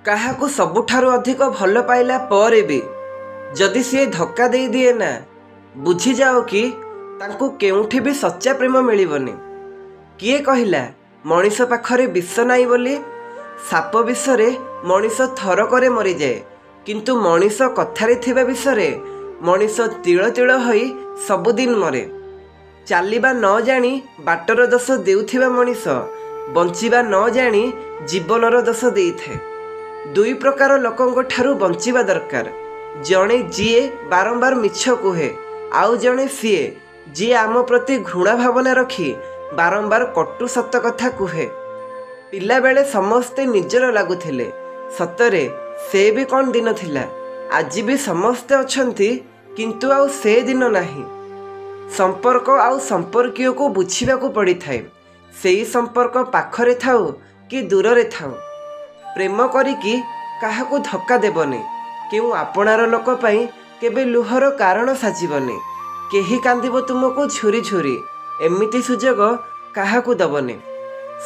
କାହାକୁ ସବୁଠାରୁ ଅଧିକ ଭଲ ପାଇଲା ପରେ ବି ଯଦି ସିଏ ଧକ୍କା ଦେଇ ଦିଏ ନା, ବୁଝିଯାଅ କି ତାଙ୍କୁ କେଉଁଠି ବି ସଚ୍ଚା ପ୍ରେମ ମିଳିବନି। କିଏ କହିଲା ମଣିଷ ପାଖରେ ବିଷ ନାହିଁ ବୋଲି? ସାପ ବିଷରେ ମଣିଷ ଥରକରେ ମରିଯାଏ, କିନ୍ତୁ ମଣିଷ କଥାରେ ଥିବା ବିଷରେ ମଣିଷ ତିଳ ତିଳ ହୋଇ ସବୁଦିନ ମରେ। ଚାଲିବା ନ ଜାଣି ବାଟର ଦୋଷ ଦେଉଥିବା ମଣିଷ ବଞ୍ଚିବା ନ ଜାଣି ଜୀବନର ଦୋଷ ଦେଇଥାଏ। ଦୁଇ ପ୍ରକାର ଲୋକଙ୍କ ଠାରୁ ବଞ୍ଚିବା ଦରକାର। ଜଣେ ଯିଏ ବାରମ୍ବାର ମିଛ କୁହେ, ଆଉ ଜଣେ ସିଏ ଯିଏ ଆମ ପ୍ରତି ଘୃଣା ଭାବନା ରଖି ବାରମ୍ବାର କଟୁ ସତ କଥା କୁହେ। ପିଲାବେଳେ ସମସ୍ତେ ନିଜର ଲାଗୁଥିଲେ, ସତରେ ସେ ବି କ'ଣ ଦିନ ଥିଲା। ଆଜି ବି ସମସ୍ତେ ଅଛନ୍ତି, କିନ୍ତୁ ଆଉ ସେ ଦିନ ନାହିଁ। ସମ୍ପର୍କ ଆଉ ସମ୍ପର୍କୀୟକୁ ବୁଝିବାକୁ ପଡ଼ିଥାଏ। ସେଇ ସମ୍ପର୍କ ପାଖରେ ଥାଉ କି ଦୂରରେ ଥାଉ। ପ୍ରେମ କରିକି କାହାକୁ ଧକ୍କା ଦେବନି। କେଉଁ ଆପଣାର ଲୋକ ପାଇଁ କେବେ ଲୁହର କାରଣ ସାଜିବନି। କେହି କାନ୍ଦିବ ତୁମକୁ ଝୁରି ଝୁରି, ଏମିତି ସୁଯୋଗ କାହାକୁ ଦବନି।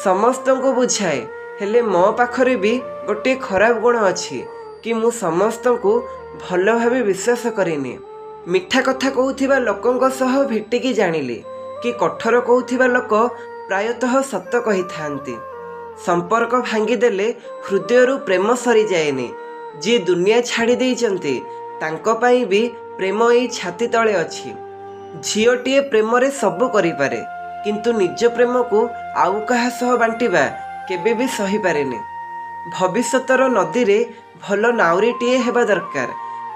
ସମସ୍ତଙ୍କୁ ବୁଝାଏ, ହେଲେ ମୋ ପାଖରେ ବି ଗୋଟିଏ ଖରାପ ଗୁଣ ଅଛି କି ମୁଁ ସମସ୍ତଙ୍କୁ ଭଲ ଭାବେ ବିଶ୍ୱାସ କରିନି। ମିଠା କଥା କହୁଥିବା ଲୋକଙ୍କ ସହ ଭେଟିକି ଜାଣିଲି କି କଠୋର କହୁଥିବା ଲୋକ ପ୍ରାୟତଃ ସତ କହିଥାନ୍ତି। ସମ୍ପର୍କ ଭାଙ୍ଗିଦେଲେ ହୃଦୟରୁ ପ୍ରେମ ସରିଯାଏନି। ଯିଏ ଦୁନିଆ ଛାଡ଼ି ଦେଇଛନ୍ତି ତାଙ୍କ ପାଇଁ ବି ପ୍ରେମ ଏଇ ଛାତି ତଳେ ଅଛି। ଝିଅଟିଏ ପ୍ରେମରେ ସବୁ କରିପାରେ, କିନ୍ତୁ ନିଜ ପ୍ରେମକୁ ଆଉ କାହା ସହ ବାଣ୍ଟିବା କେବେ ବି ସହିପାରେନି। ଭବିଷ୍ୟତର ନଦୀରେ ଭଲ ନାଉରୀଟିଏ ହେବା ଦରକାର,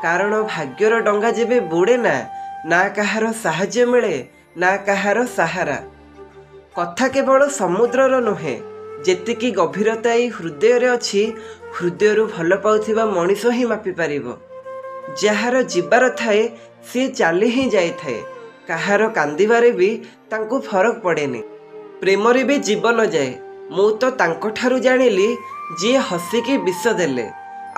କାରଣ ଭାଗ୍ୟର ଡଙ୍ଗା ଯେବେ ବୁଡ଼େ ନା, ନା କାହାର ସାହାଯ୍ୟ ମିଳେ ନା କାହାର ସାହାରା। କଥା କେବଳ ସମୁଦ୍ରର ନୁହେଁ, ଯେତିକି ଗଭୀରତା ଏଇ ହୃଦୟରେ ଅଛି, ହୃଦୟରୁ ଭଲ ପାଉଥିବା ମଣିଷ ହିଁ ମାପିପାରିବ। ଯାହାର ଯିବାର ଥାଏ ସିଏ ଚାଲି ହିଁ ଯାଇଥାଏ। କାହାର କାନ୍ଦିବାରେ ବି ତାଙ୍କୁ ଫରକ ପଡ଼େନି। ପ୍ରେମରେ ବି ଜୀବନ ଯାଏ। ମୁଁ ତ ତାଙ୍କଠାରୁ ଜାଣିଲି ଯିଏ ହସିକି ବିଷ ଦେଲେ,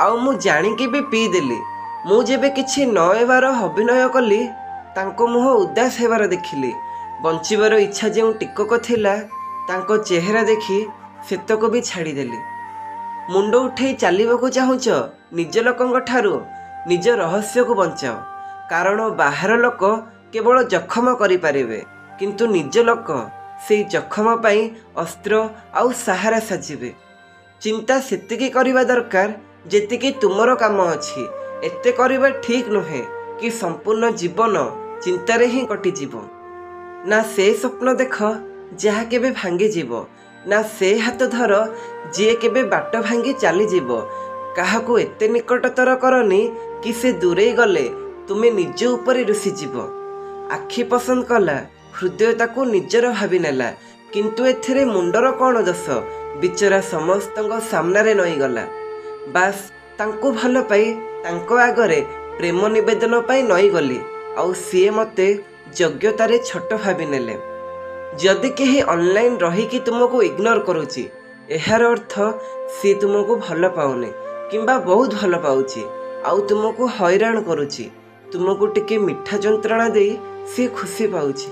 ଆଉ ମୁଁ ଜାଣିକି ବି ପିଇଦେଲି। ମୁଁ ଯେବେ କିଛି ନ ହେବାର ଅଭିନୟ କଲି, ତାଙ୍କ ମୁହଁ ଉଦାସ ହେବାର ଦେଖିଲି। ବଞ୍ଚିବାର ଇଚ୍ଛା ଯେଉଁ ଟିକକ ଥିଲା, ତାଙ୍କ ଚେହେରା ଦେଖି ସେତକ ବି ଛାଡ଼ିଦେଲି। ମୁଣ୍ଡ ଉଠେଇ ଚାଲିବାକୁ ଚାହୁଁଛ ନିଜ ଲୋକଙ୍କ ଠାରୁ, ନିଜ ରହସ୍ୟକୁ ବଞ୍ଚାଅ। କାରଣ ବାହାର ଲୋକ କେବଳ ଜଖମ କରିପାରିବେ, କିନ୍ତୁ ନିଜ ଲୋକ ସେଇ ଜଖମ ପାଇଁ ଅସ୍ତ୍ର ଆଉ ସାହାରା ସାଜିବେ। ଚିନ୍ତା ସେତିକି କରିବା ଦରକାର ଯେତିକି ତୁମର କାମ ଅଛି। ଏତେ କରିବା ଠିକ୍ ନୁହେଁ କି ସମ୍ପୂର୍ଣ୍ଣ ଜୀବନ ଚିନ୍ତାରେ ହିଁ କଟିଯିବ। ନା ସେ ସ୍ୱପ୍ନ ଦେଖ ଯାହା କେବେ ଭାଙ୍ଗିଯିବ, ନା ସେ ହାତ ଧର ଯିଏ କେବେ ବାଟ ଭାଙ୍ଗି ଚାଲିଯିବ। କାହାକୁ ଏତେ ନିକଟତର କରନି କି ସେ ଦୂରେଇ ଗଲେ ତୁମେ ନିଜ ଉପରେ ରୁଷିଯିବ। ଆଖି ପସନ୍ଦ କଲା, ହୃଦୟ ତାକୁ ନିଜର ଭାବି ନେଲା, କିନ୍ତୁ ଏଥିରେ ମୁଣ୍ଡର କ'ଣ ଦୋଷ? ବିଚରା ସମସ୍ତଙ୍କ ସାମ୍ନାରେ ନଇଁଗଲା। ବାସ୍ ତାଙ୍କୁ ଭଲ ପାଇ ତାଙ୍କ ଆଗରେ ପ୍ରେମ ନିବେଦନ ପାଇଁ ନଇଁଗଲି, ଆଉ ସିଏ ମୋତେ ଯୋଗ୍ୟତାରେ ଛୋଟ ଭାବି ନେଲେ। ଯଦି କେହି ଅନଲାଇନ୍ ରହିକି ତୁମକୁ ଇଗ୍ନୋର କରୁଛି, ଏହାର ଅର୍ଥ ସିଏ ତୁମକୁ ଭଲ ପାଉନି କିମ୍ବା ବହୁତ ଭଲ ପାଉଛି, ଆଉ ତୁମକୁ ହଇରାଣ କରୁଛି। ତୁମକୁ ଟିକେ ମିଠା ଯନ୍ତ୍ରଣା ଦେଇ ସିଏ ଖୁସି ପାଉଛି।